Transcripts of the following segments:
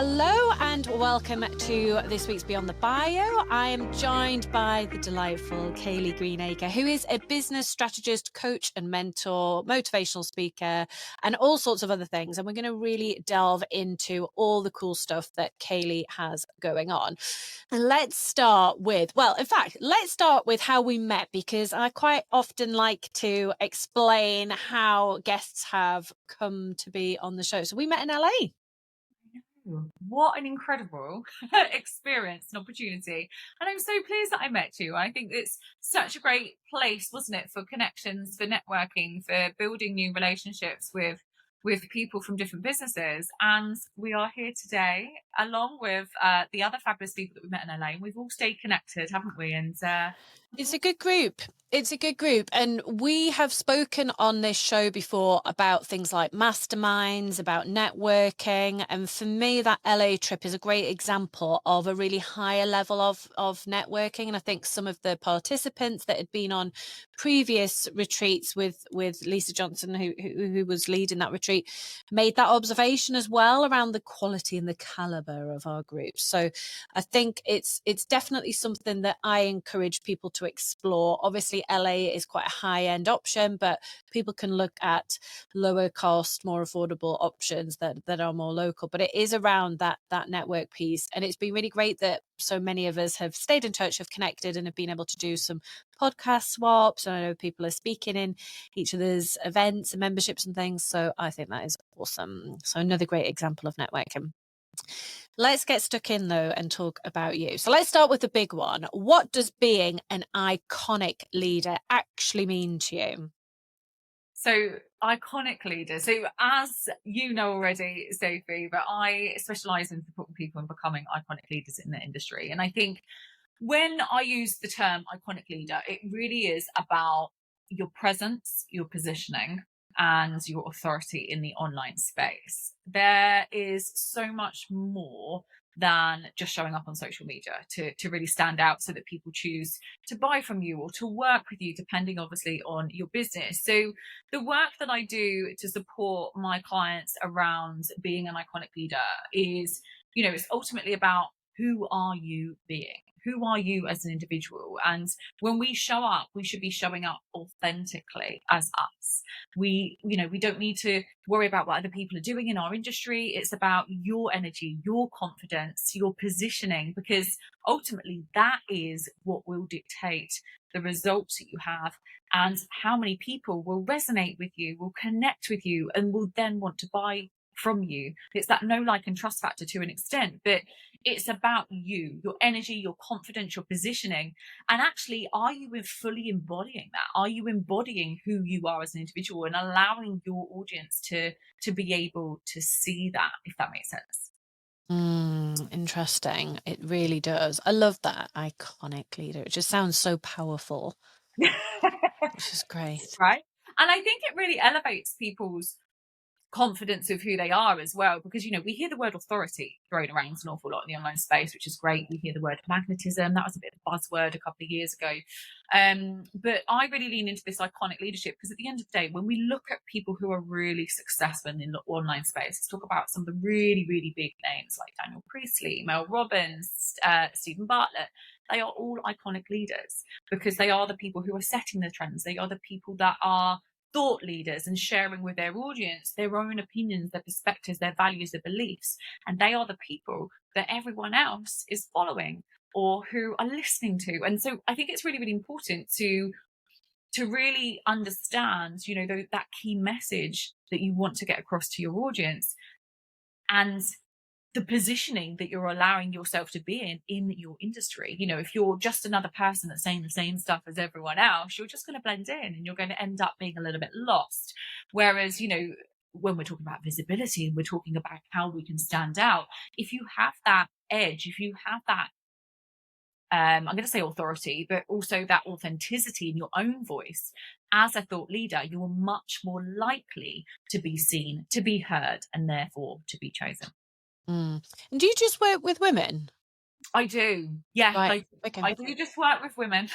Hello and welcome to this week's Beyond the Bio. I am joined by the delightful Kayleigh Greenacre, who is a business strategist, coach and mentor, motivational speaker, and all sorts of other things. And we're going to really delve into all the cool stuff that Kayleigh has going on. And let's start with how we met, because I quite often like to explain how guests have come to be on the show. So we met in LA. What an incredible experience and opportunity. And I'm so pleased that I met you. I think it's such a great place, wasn't it, for connections, for networking, for building new relationships with people from different businesses. And we are here today, along with the other fabulous people that we met in LA. We've all stayed connected, haven't we? And It's a good group. It's a good group. And we have spoken on this show before about things like masterminds, about networking. And for me, that LA trip is a great example of a really higher level of networking. And I think some of the participants that had been on previous retreats with Lisa Johnson, who was leading that retreat, made that observation as well around the quality and the caliber of our groups. So I think it's definitely something that I encourage people to explore. Obviously, LA is quite a high-end option, but people can look at lower cost, more affordable options that are more local. But it is around that network piece. And it's been really great that so many of us have stayed in touch, have connected, and have been able to do some podcast swaps. And I know people are speaking in each other's events and memberships and things. So I think that is awesome. So another great example of networking. Let's get stuck in, though, and talk about you. So let's start with the big one. What does being an iconic leader actually mean to you? so iconic leader. So as you know already, Sophie, but I specialize in supporting people in becoming iconic leaders in the industry. And I think when I use the term iconic leader, it really is about your presence, your positioning, and your authority in the online space. There is so much more than just showing up on social media to really stand out so that people choose to buy from you or to work with you, depending obviously on your business. So the work that I do to support my clients around being an iconic leader is, it's ultimately about who are you being? Who are you as an individual? And when we show up, we should be showing up authentically as us. We don't need to worry about what other people are doing in our industry. It's about your energy, your confidence, your positioning, because ultimately that is what will dictate the results that you have and how many people will resonate with you, will connect with you, and will then want to buy from you. It's that know, like, and trust factor to an extent, but it's about you, your energy, your confidence, your positioning. And actually, are you fully embodying that? Are you embodying who you are as an individual and allowing your audience to be able to see that, if that makes sense? Interesting. It really does. I love that iconic leader. It just sounds so powerful, which is great. Right. And I think it really elevates people's confidence of who they are as well, because we hear the word authority thrown around an awful lot in the online space, which is great. We hear the word magnetism, that was a bit of a buzzword a couple of years ago, but I really lean into this iconic leadership, because at the end of the day, when we look at people who are really successful in the online space, let's talk about some of the really, really big names like Daniel Priestley, Mel Robbins, Stephen Bartlett. They are all iconic leaders because they are the people who are setting the trends. They are the people that are thought leaders and sharing with their audience their own opinions, their perspectives, their values, their beliefs. And they are the people that everyone else is following or who are listening to. And so I think it's really, really important to really understand, that key message that you want to get across to your audience and the positioning that you're allowing yourself to be in your industry. If you're just another person that's saying the same stuff as everyone else, you're just going to blend in and you're going to end up being a little bit lost. Whereas, when we're talking about visibility and we're talking about how we can stand out, if you have that edge, if you have that, I'm going to say authority, but also that authenticity in your own voice as a thought leader, you're much more likely to be seen, to be heard, and therefore to be chosen. And do you just work with women? I do. Yeah, Right. Okay. I do just work with women.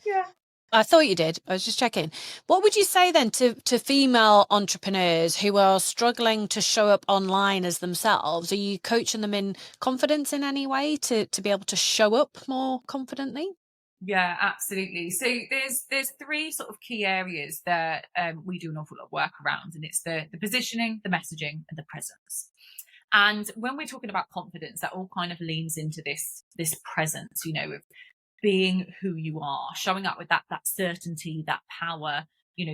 Yeah. I thought you did. I was just checking. What would you say then to female entrepreneurs who are struggling to show up online as themselves? Are you coaching them in confidence in any way to be able to show up more confidently? Yeah, absolutely. So there's three sort of key areas that we do an awful lot of work around, and it's the positioning, the messaging, and the presence. And when we're talking about confidence, that all kind of leans into this presence, of being who you are, showing up with that certainty, that power,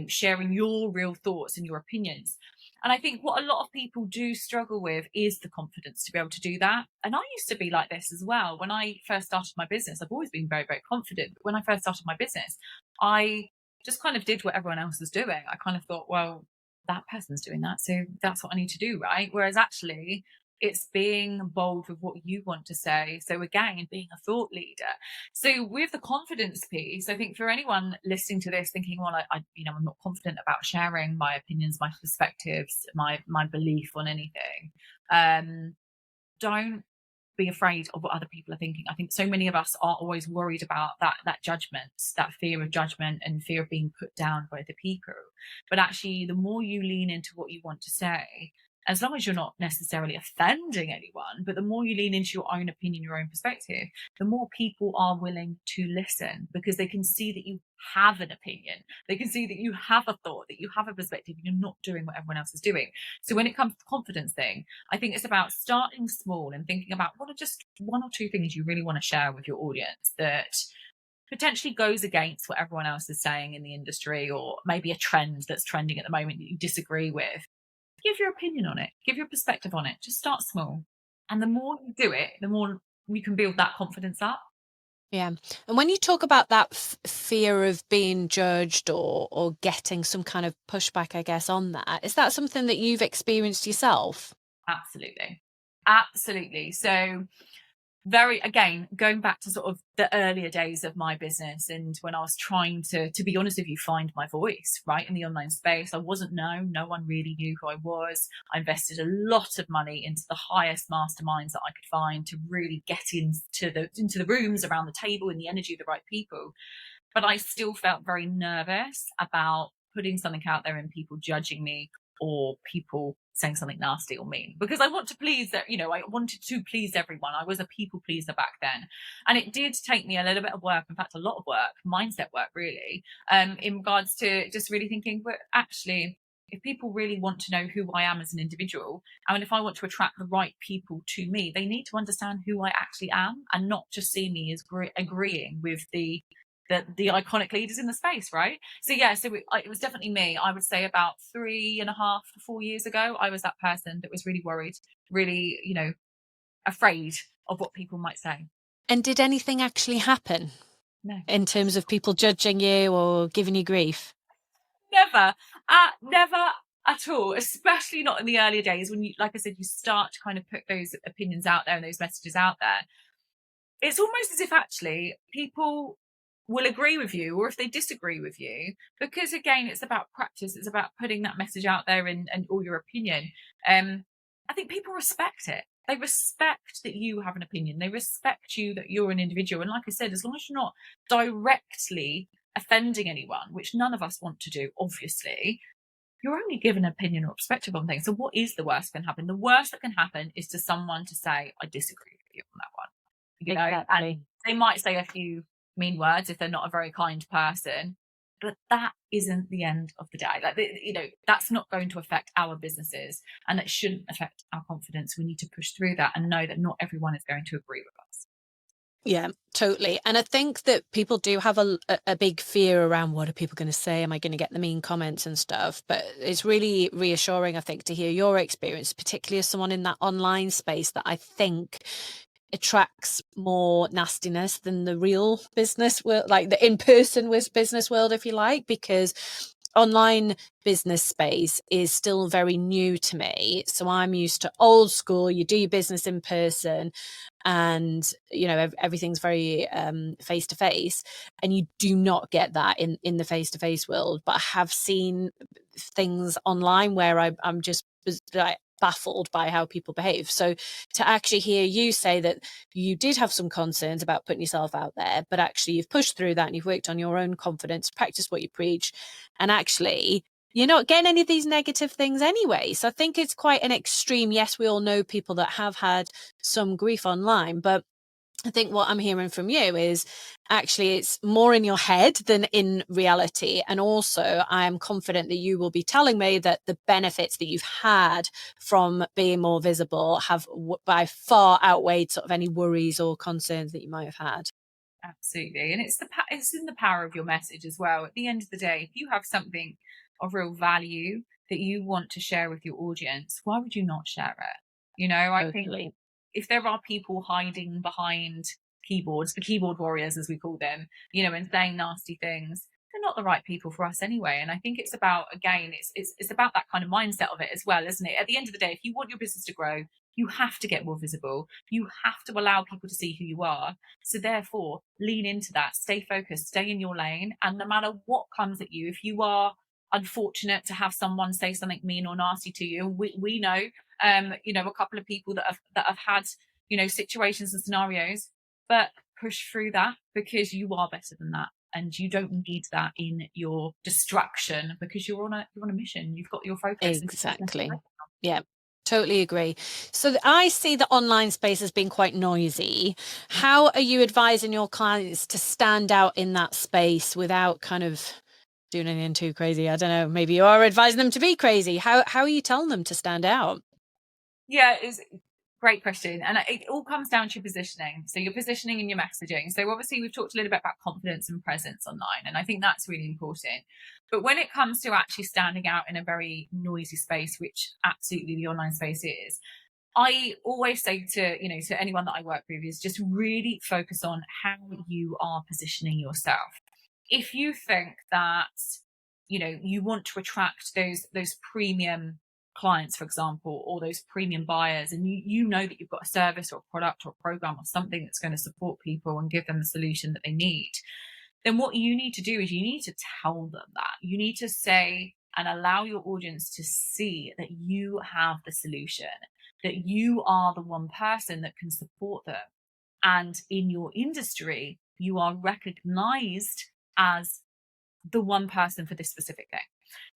sharing your real thoughts and your opinions. And I think what a lot of people do struggle with is the confidence to be able to do that. And I used to be like this as well. When I first started my business, I've always been very, very confident. But when I first started my business, I just kind of did what everyone else was doing. I kind of thought, well, that person's doing that, so that's what I need to do, right? Whereas actually, it's being bold with what you want to say. So again, being a thought leader. So with the confidence piece, I think for anyone listening to this thinking, well, I'm not confident about sharing my opinions, my perspectives, my belief on anything. Don't be afraid of what other people are thinking. I think so many of us are always worried about that judgment, that fear of judgment and fear of being put down by the people. But actually, the more you lean into what you want to say, as long as you're not necessarily offending anyone, but the more you lean into your own opinion, your own perspective, the more people are willing to listen because they can see that you have an opinion. They can see that you have a thought, that you have a perspective, and you're not doing what everyone else is doing. So when it comes to the confidence thing, I think it's about starting small and thinking about what are just one or two things you really want to share with your audience that potentially goes against what everyone else is saying in the industry, or maybe a trend that's trending at the moment that you disagree with. Give your opinion on it, give your perspective on it. Just start small. And the more you do it, the more you can build that confidence up. Yeah. And when you talk about that fear of being judged or getting some kind of pushback, I guess, on that, is that something that you've experienced yourself? Absolutely. Absolutely. So again, going back to sort of the earlier days of my business and when I was trying to be honest with you, find my voice, right, in the online space. I wasn't known. No one really knew who I was. I invested a lot of money into the highest masterminds that I could find to really get into the rooms, around the table, in the energy of the right people. But I still felt very nervous about putting something out there and people judging me, or people saying something nasty or mean, because I want to please that, I wanted to please everyone. I was a people pleaser back then. And it did take me a little bit of work, in fact, a lot of work, mindset work, really, in regards to just really thinking, but actually, if people really want to know who I am as an individual, and if I want to attract the right people to me, they need to understand who I actually am and not just see me as agreeing with the iconic leaders in the space, right? So yeah, it was definitely me. I would say about 3.5 to 4 years ago, I was that person that was really worried, really, afraid of what people might say. And did anything actually happen No, in terms of people judging you or giving you grief? never, never at all. Especially not in the earlier days when you, like I said, you start to kind of put those opinions out there and those messages out there. It's almost as if actually people will agree with you, or if they disagree with you, because again, it's about practice, it's about putting that message out there and all your opinion. I think people respect it. They respect that you have an opinion, they respect you, that you're an individual. And like I said, as long as you're not directly offending anyone, which none of us want to do, obviously, you're only given an opinion or perspective on things. So what is the worst that can happen? The worst that can happen is to someone to say, I disagree with you on that one. Exactly. And they might say a few mean words if they're not a very kind person, but that isn't the end of the day. That's not going to affect our businesses, and it shouldn't affect our confidence. We need to push through that and know that not everyone is going to agree with us. Yeah, totally. And I think that people do have a big fear around, what are people going to say? Am I going to get the mean comments and stuff? But it's really reassuring, I think, to hear your experience, particularly as someone in that online space that I think attracts more nastiness than the real business world, like the in-person business world, if you like, because online business space is still very new to me. So I'm used to old school, you do your business in person, and everything's very face to face, and you do not get that in the face to face world. But I have seen things online where I'm just like, baffled by how people behave. So to actually hear you say that you did have some concerns about putting yourself out there, but actually you've pushed through that and you've worked on your own confidence, practiced what you preach, and actually you're not getting any of these negative things anyway. So I think it's quite an extreme. Yes, we all know people that have had some grief online, but I think what I'm hearing from you is actually it's more in your head than in reality. And also, I'm confident that you will be telling me that the benefits that you've had from being more visible have by far outweighed sort of any worries or concerns that you might have had. Absolutely. And it's in the power of your message as well. At the end of the day, if you have something of real value that you want to share with your audience, why would you not share it? I think Totally. if there are people hiding behind keyboards, the keyboard warriors as we call them, and saying nasty things, they're not the right people for us anyway. And I think it's about, again, it's about that kind of mindset of it as well, isn't it? At the end of the day, if you want your business to grow, you have to get more visible. You have to allow people to see who you are. So therefore, lean into that, stay focused, stay in your lane. And no matter what comes at you, if you are unfortunate to have someone say something mean or nasty to you, we know, a couple of people that have had, situations and scenarios, but push through that because you are better than that. And you don't need that in your distraction because you're on a mission. You've got your focus. Exactly. Yeah. Totally agree. So I see the online space as being quite noisy. How are you advising your clients to stand out in that space without kind of doing anything too crazy? I don't know. Maybe you are advising them to be crazy. How are you telling them to stand out? Yeah, it's a great question. And it all comes down to your positioning. So your positioning and your messaging. So obviously we've talked a little bit about confidence and presence online, and I think that's really important. But when it comes to actually standing out in a very noisy space, which absolutely the online space is, I always say to anyone that I work with is just really focus on how you are positioning yourself. If you think that, you want to attract those premium clients, for example, or those premium buyers, and you know that you've got a service or a product or a program or something that's going to support people and give them the solution that they need, then what you need to do is you need to tell them that. You need to say and allow your audience to see that you have the solution, that you are the one person that can support them. And in your industry, you are recognized as the one person for this specific thing.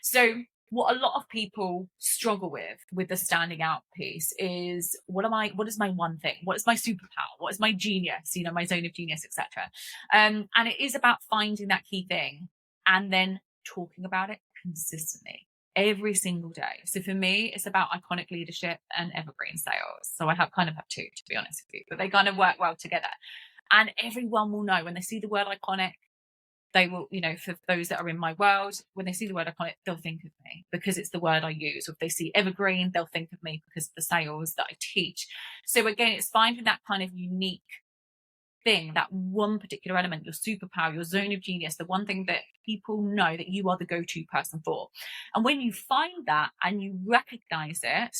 So what a lot of people struggle with the standing out piece is what is my one thing? What is my superpower? What is my genius? My zone of genius, etc. And it is about finding that key thing and then talking about it consistently every single day. So for me, it's about iconic leadership and evergreen sales. So I have two, to be honest with you, but they kind of work well together. And everyone will know when they see the word iconic, they will, for those that are in my world, when they see the word iconic, they'll think of me because it's the word I use. Or if they see evergreen, they'll think of me because of the sales that I teach. So again, it's finding that kind of unique thing, that one particular element, your superpower, your zone of genius, the one thing that people know that you are the go-to person for. And when you find that and you recognize it,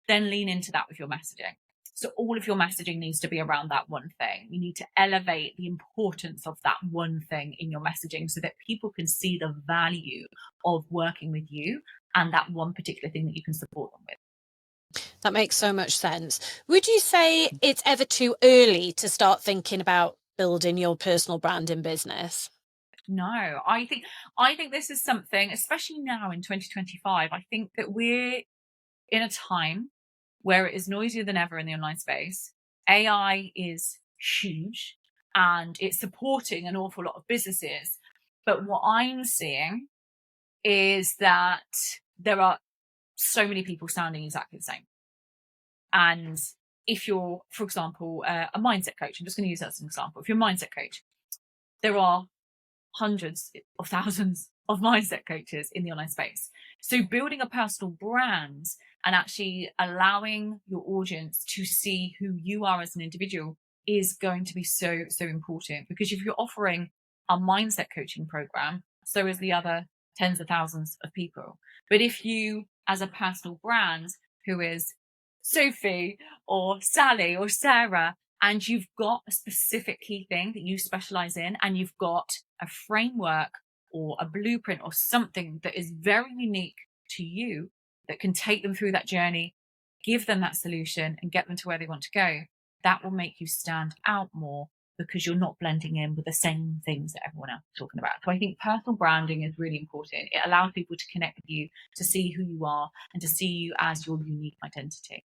then lean into that with your messaging. So all of your messaging needs to be around that one thing. You need to elevate the importance of that one thing in your messaging so that people can see the value of working with you and that one particular thing that you can support them with. That makes so much sense. Would you say it's ever too early to start thinking about building your personal brand in business? No, I think this is something, especially now in 2025, I think that we're in a time where it is noisier than ever in the online space. AI is huge and it's supporting an awful lot of businesses. But what I'm seeing is that there are so many people sounding exactly the same. And if you're, for example, a mindset coach, I'm just going to use that as an example. If you're a mindset coach, there are hundreds of thousands of mindset coaches in the online space. So building a personal brand and actually allowing your audience to see who you are as an individual is going to be so, so important. Because if you're offering a mindset coaching program, so is the other tens of thousands of people. But if you, as a personal brand, who is Sophie or Sally or Sarah, and you've got a specific key thing that you specialize in, and you've got a framework or a blueprint or something that is very unique to you that can take them through that journey give them that solution and get them to where they want to go, that will make you stand out more, because you're not blending in with the same things that everyone else is talking about. So I think personal branding is really important. It allows people to connect with you, to see who you are, and to see you as your unique identity.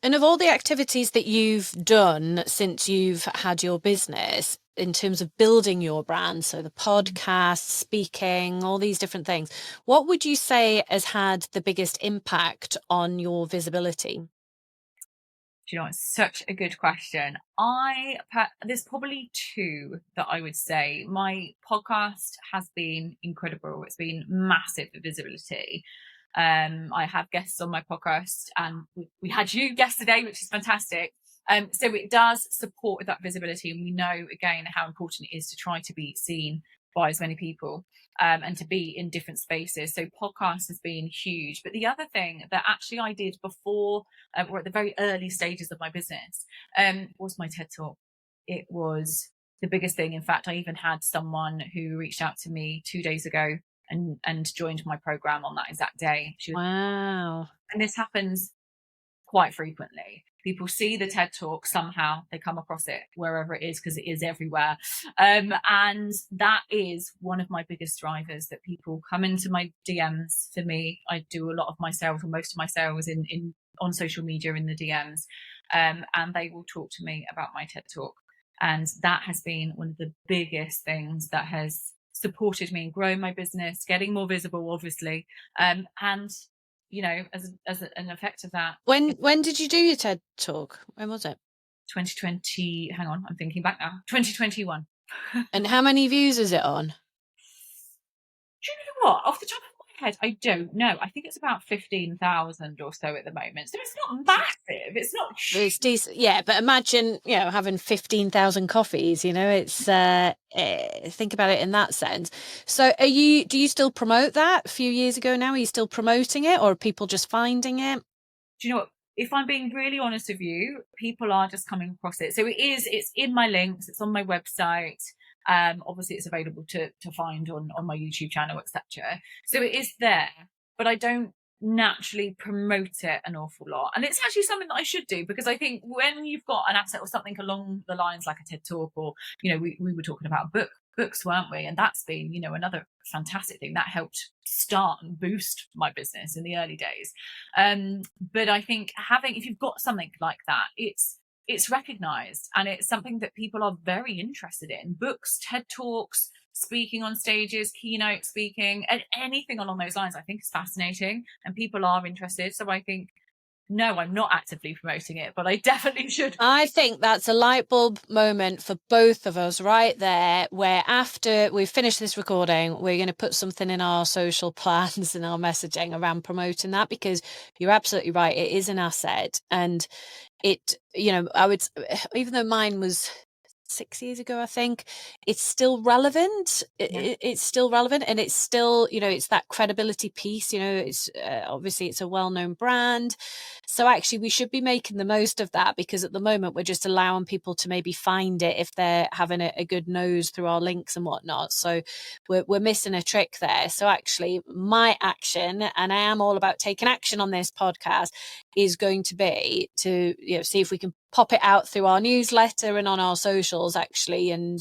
And of all the activities that you've done since you've had your business, in terms of building your brand, so the podcast, speaking, all these different things, what would you say has had the biggest impact on your visibility? Do you know, it's such a good question. There's probably two that I would say. My podcast has been incredible. It's been massive for visibility. I have guests on my podcast, and we had you yesterday, which is fantastic. So it does support with that visibility, and we know again how important it is to try to be seen by as many people, and to be in different spaces. So podcast has been huge. But the other thing that actually I did before, or at the very early stages of my business, was my TED Talk. It was the biggest thing. In fact, I even had someone who reached out to me 2 days ago and joined my program on that exact day. Wow. And this happens quite frequently. People see the TED Talk, somehow they come across it wherever it is, because it is everywhere. And that is one of my biggest drivers, that people come into my DMs for me. I do a lot of my sales, or most of my sales on social media in the DMs, and they will talk to me about my TED Talk. And that has been one of the biggest things that has supported me in growing my business, getting more visible, obviously, and you know, as an effect of that. When did you do your TED Talk? When was it? 2020. Hang on, I'm thinking back now. 2021. And how many views is it on? Do you know what? Off the top of my head, I don't know. I think it's about 15,000 or so at the moment. So it's not massive. It's not. It's decent, yeah. But imagine, having 15,000 coffees. It's think about it in that sense. So, do you still promote that? A few years ago now, are you still promoting it, or are people just finding it? Do you know what? If I'm being really honest with you, people are just coming across it. So it's in my links. It's on my website. Obviously it's available to find on my YouTube channel, etc. So it is there, but I don't naturally promote it an awful lot. And it's actually something that I should do, because I think when you've got an asset or something along the lines like a TED Talk, or, we were talking about books, weren't we? And that's been, another fantastic thing that helped start and boost my business in the early days. But I think if you've got something like that, it's recognized, and it's something that people are very interested in. Books, TED Talks, speaking on stages, keynote speaking, and anything along those lines, I think is fascinating, and people are interested. So I think, no, I'm not actively promoting it, but I definitely should. I think that's a light bulb moment for both of us right there, where after we've finished this recording, we're going to put something in our social plans and our messaging around promoting that, because you're absolutely right. It is an asset. And it, I would, even though mine was 6 years ago, I think, it's still relevant. It's still relevant, and it's still, it's that credibility piece. It's obviously it's a well-known brand, so actually we should be making the most of that, because at the moment we're just allowing people to maybe find it if they're having a good nose through our links and whatnot. So we're missing a trick there. So actually my action, and I am all about taking action on this podcast, is going to be to see if we can pop it out through our newsletter and on our socials, actually, and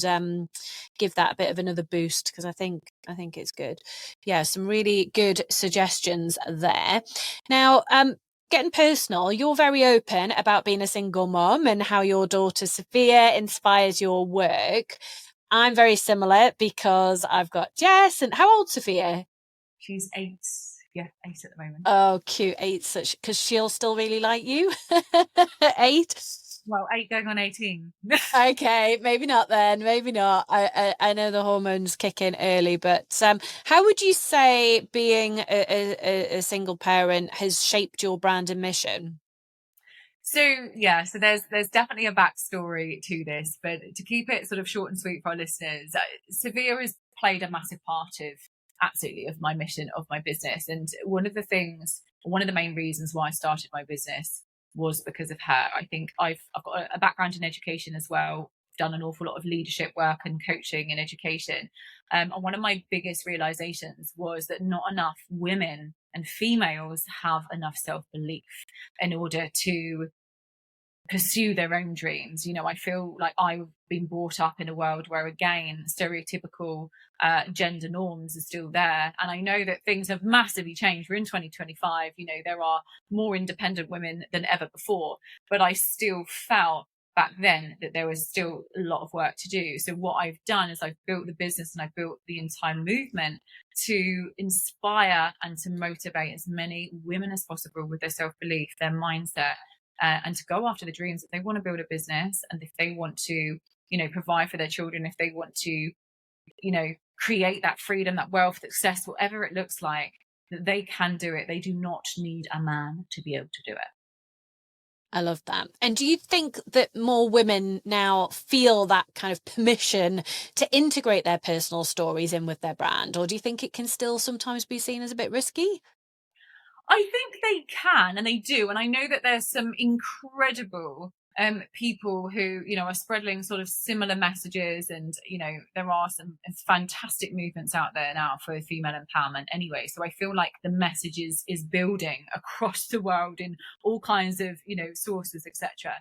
give that a bit of another boost, because I think it's good. Yeah, some really good suggestions there. Now, getting personal, you're very open about being a single mom and how your daughter Sophia inspires your work. I'm very similar, because I've got Jess. And how old's Sophia? She's 8. Yeah, 8 at the moment. Oh, cute. 8, such, because she'll still really like you. 8. Well, 8 going on 18. Okay, maybe not then. Maybe not. I know the hormones kick in early, but how would you say being a single parent has shaped your brand and mission? So there's definitely a backstory to this, but to keep it sort of short and sweet for our listeners, Sophia has played a massive part of my mission, of my business. And one of the main reasons why I started my business was because of her. I think I've got a background in education as well, done an awful lot of leadership work and coaching in education. And one of my biggest realizations was that not enough women and females have enough self-belief in order to pursue their own dreams. I feel like I've been brought up in a world where, again, stereotypical gender norms are still there. And I know that things have massively changed. We're in 2025, there are more independent women than ever before, but I still felt back then that there was still a lot of work to do. So what I've done is I've built the business and I've built the entire movement to inspire and to motivate as many women as possible with their self-belief, their mindset, and to go after the dreams. If they want to build a business, and if they want to, provide for their children, if they want to, create that freedom, that wealth, success, whatever it looks like, that they can do it. They do not need a man to be able to do it. I love that. And do you think that more women now feel that kind of permission to integrate their personal stories in with their brand? Or do you think it can still sometimes be seen as a bit risky? I think they can, and they do. And I know that there's some incredible people who, are spreading sort of similar messages. And, there are some fantastic movements out there now for female empowerment anyway. So I feel like the message is building across the world in all kinds of, sources, etc.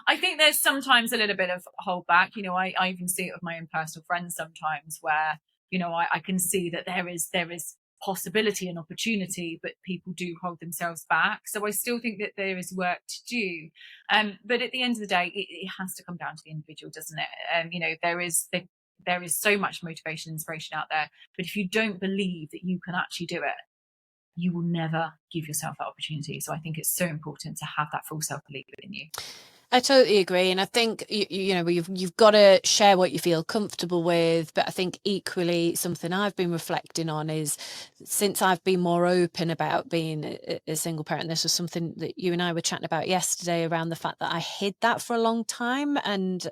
I think there's sometimes a little bit of holdback. I even see it with my own personal friends sometimes where, I can see that there is possibility and opportunity, but people do hold themselves back. So I still think that there is work to do. But at the end of the day, it has to come down to the individual, doesn't it? There is so much motivation and inspiration out there. But if you don't believe that you can actually do it, you will never give yourself that opportunity. So I think it's so important to have that full self-belief within you. I totally agree. And I think, you've got to share what you feel comfortable with. But I think equally something I've been reflecting on is, since I've been more open about being a single parent, this was something that you and I were chatting about yesterday, around the fact that I hid that for a long time, and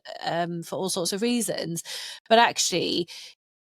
for all sorts of reasons. But actually,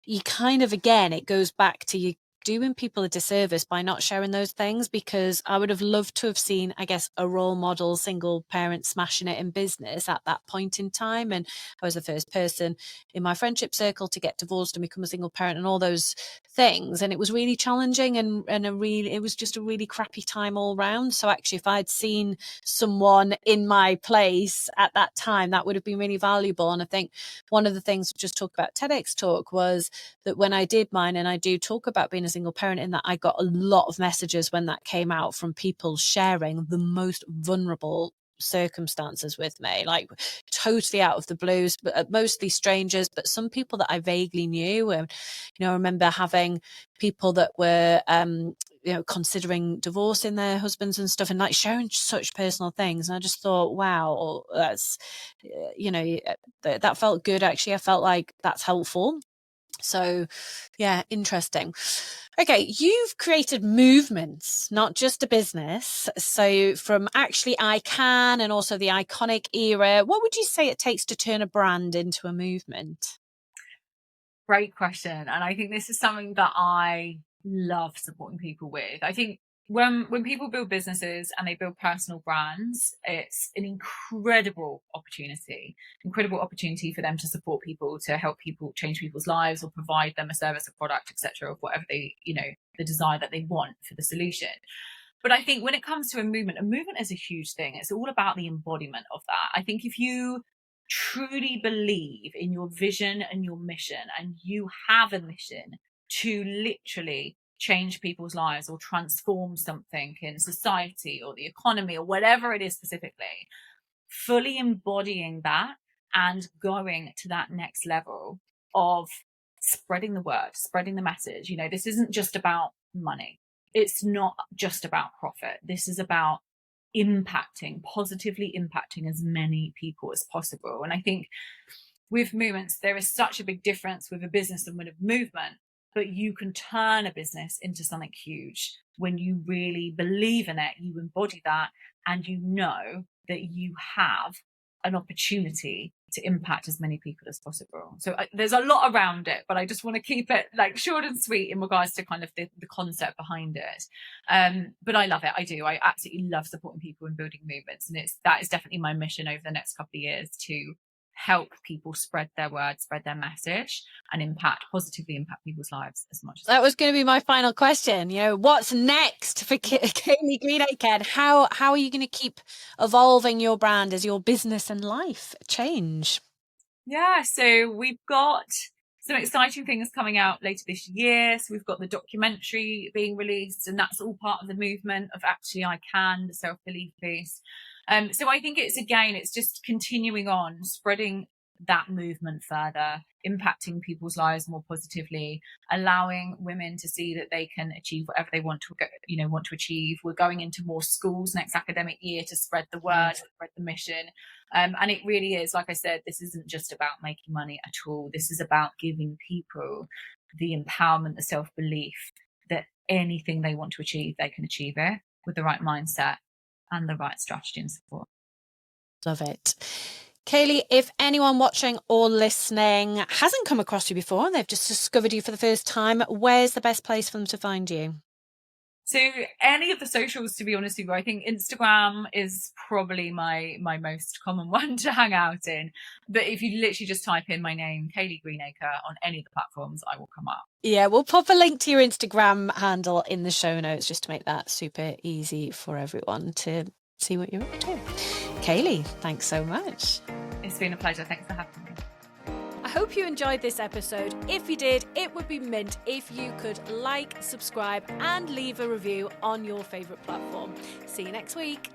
you kind of, again, it goes back to you doing people a disservice by not sharing those things, because I would have loved to have seen, I guess, a role model single parent smashing it in business at that point in time. And I was the first person in my friendship circle to get divorced and become a single parent and all those things. And it was really challenging, and it was just a really crappy time all round. So actually, if I'd seen someone in my place at that time, that would have been really valuable. And I think one of the things we just talked about TEDx talk was that when I did mine, and I do talk about being a single parent, in that I got a lot of messages when that came out from people sharing the most vulnerable circumstances with me, like totally out of the blues, but mostly strangers, but some people that I vaguely knew. And I remember having people that were considering divorcing their husbands and stuff, and like sharing such personal things. And I just thought, wow, that's that felt good. Actually, I felt like that's helpful. So yeah, interesting. Okay, you've created movements, not just a business. So from actually I Can and also the iconic era, what would you say it takes to turn a brand into a movement? Great question. And I think this is something that I love supporting people with. I think when people build businesses and they build personal brands, it's an incredible opportunity for them to support people, to help people, change people's lives, or provide them a service, a product, etc., of whatever they, the desire that they want for the solution. But I think when it comes to a movement is a huge thing. It's all about the embodiment of that. I think if you truly believe in your vision and your mission, and you have a mission to literally change people's lives or transform something in society or the economy or whatever it is specifically, fully embodying that and going to that next level of spreading the word, spreading the message. This isn't just about money. It's not just about profit. This is about positively impacting as many people as possible. And I think with movements, there is such a big difference with a business and with a movement, but you can turn a business into something huge when you really believe in it, you embody that, and you know that you have an opportunity to impact as many people as possible. So there's a lot around it, but I just want to keep it like short and sweet in regards to kind of the concept behind it. But I love it. I do. I absolutely love supporting people and building movements. And that is definitely my mission over the next couple of years, to help people spread their word, spread their message, and positively impact people's lives as much as that was going to be my final question. What's next for Kayleigh Greenacre, and how are you going to keep evolving your brand as your business and life change? Yeah, so we've got some exciting things coming out later this year. So we've got the documentary being released, and that's all part of the movement of Actually I Can, the self-belief piece. So I think it's just continuing on, spreading that movement further, impacting people's lives more positively, allowing women to see that they can achieve whatever they want to achieve. We're going into more schools next academic year to spread the word, spread the mission. And it really is, like I said, this isn't just about making money at all. This is about giving people the empowerment, the self-belief that anything they want to achieve, they can achieve it with the right mindset and the right strategy and support. Love it. Kayleigh, if anyone watching or listening hasn't come across you before and they've just discovered you for the first time, where's the best place for them to find you? So any of the socials, to be honest with you, I think Instagram is probably my most common one to hang out in. But if you literally just type in my name, Kayleigh Greenacre, on any of the platforms, I will come up. Yeah, we'll pop a link to your Instagram handle in the show notes just to make that super easy for everyone to see what you're up to. Kayleigh, thanks so much. It's been a pleasure. Thanks for having me. I hope you enjoyed this episode. If you did, it would be mint if you could like, subscribe, and leave a review on your favourite platform. See you next week.